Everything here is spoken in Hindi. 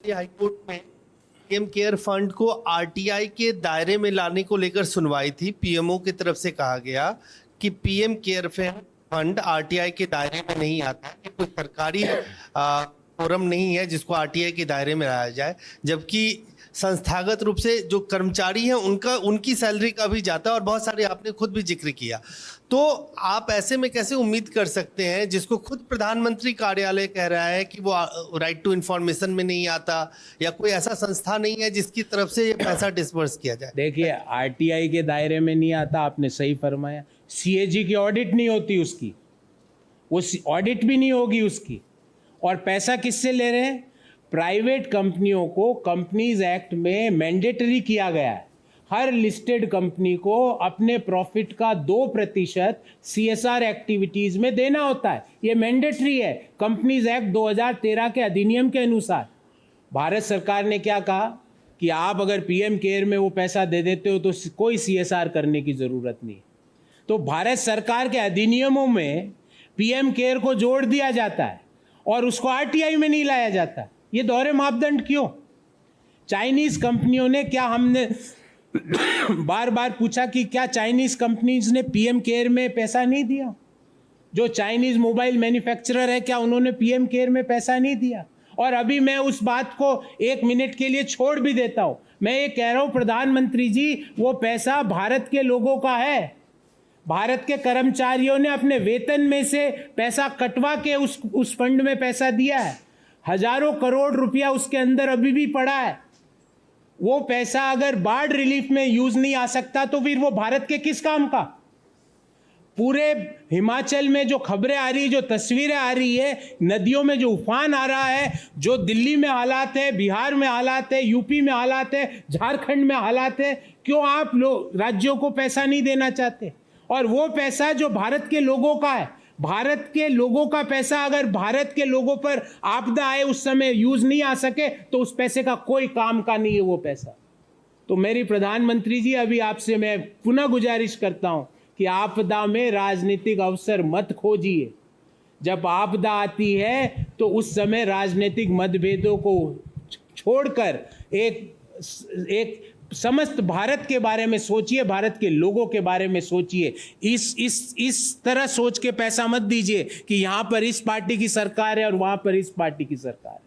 हाईकोर्ट में पीएम केयर फंड को आरटीआई के दायरे में लाने को लेकर सुनवाई थी। पीएमओ की तरफ से कहा गया कि पीएम केयर फंड आरटीआई के दायरे में नहीं आता, ये कोई सरकारी फोरम नहीं है जिसको आरटीआई के दायरे में लाया जाए, जबकि संस्थागत रूप से जो कर्मचारी हैं उनकी सैलरी का भी जाता है और बहुत सारे आपने खुद भी जिक्र किया। तो आप ऐसे में कैसे उम्मीद कर सकते हैं, जिसको खुद प्रधानमंत्री कार्यालय कह रहा है कि वो राइट टू इंफॉर्मेशन में नहीं आता, या कोई ऐसा संस्था नहीं है जिसकी तरफ से ये पैसा डिस्बर्स किया जाए? देखिए, आरटीआई के दायरे में नहीं आता, आपने सही फरमाया। सीएजी की ऑडिट नहीं होती उसकी, वो ऑडिट भी नहीं होगी उसकी। और पैसा किससे ले रहे हैं? प्राइवेट कंपनियों को कंपनीज एक्ट में मैंडेटरी किया गया है, हर लिस्टेड कंपनी को अपने प्रॉफिट का 2% सीएसआर एक्टिविटीज में देना होता है। ये मैंडेटरी है कंपनीज एक्ट 2013 के अधिनियम के अनुसार। भारत सरकार ने क्या कहा कि आप अगर पीएम केयर में वो पैसा दे देते हो तो कोई सीएसआर करने की जरूरत नहीं। तो भारत सरकार के अधिनियमों में पीएम केयर को जोड़ दिया जाता है और उसको आरटीआई में नहीं लाया जाता। ये दोहरे मापदंड क्यों? चाइनीज कंपनियों ने, क्या हमने बार बार पूछा कि क्या चाइनीज कंपनीज ने पीएम केयर में पैसा नहीं दिया? जो चाइनीज मोबाइल मैन्युफैक्चरर है, क्या उन्होंने पीएम केयर में पैसा नहीं दिया? और अभी मैं उस बात को 1 मिनट के लिए छोड़ भी देता हूं। मैं ये कह रहा हूं, प्रधानमंत्री जी, वो पैसा भारत के लोगों का है। भारत के कर्मचारियों ने अपने वेतन में से पैसा कटवा के उस फंड में पैसा दिया है। हजारों करोड़ रुपया उसके अंदर अभी भी पड़ा है। वो पैसा अगर बाढ़ रिलीफ में यूज नहीं आ सकता तो फिर वो भारत के किस काम का? पूरे हिमाचल में जो खबरें आ रही, जो तस्वीरें आ रही है, नदियों में जो उफान आ रहा है, जो दिल्ली में हालात है, बिहार में हालात है, यूपी में हालात है, झारखंड में हालात है, क्यों आप लोग राज्यों को पैसा नहीं देना चाहते? और वो पैसा जो भारत के लोगों का है, भारत के लोगों का पैसा अगर भारत के लोगों पर आपदा आए उस समय यूज नहीं आ सके तो उस पैसे का कोई काम का नहीं है वो पैसा। तो मेरी प्रधानमंत्री जी, अभी आपसे मैं पुनः गुजारिश करता हूं कि आपदा में राजनीतिक अवसर मत खोजिए। जब आपदा आती है तो उस समय राजनीतिक मतभेदों को छोड़कर एक समस्त भारत के बारे में सोचिए, भारत के लोगों के बारे में सोचिए। इस तरह सोच के पैसा मत दीजिए कि यहां पर इस पार्टी की सरकार है और वहां पर इस पार्टी की सरकार है।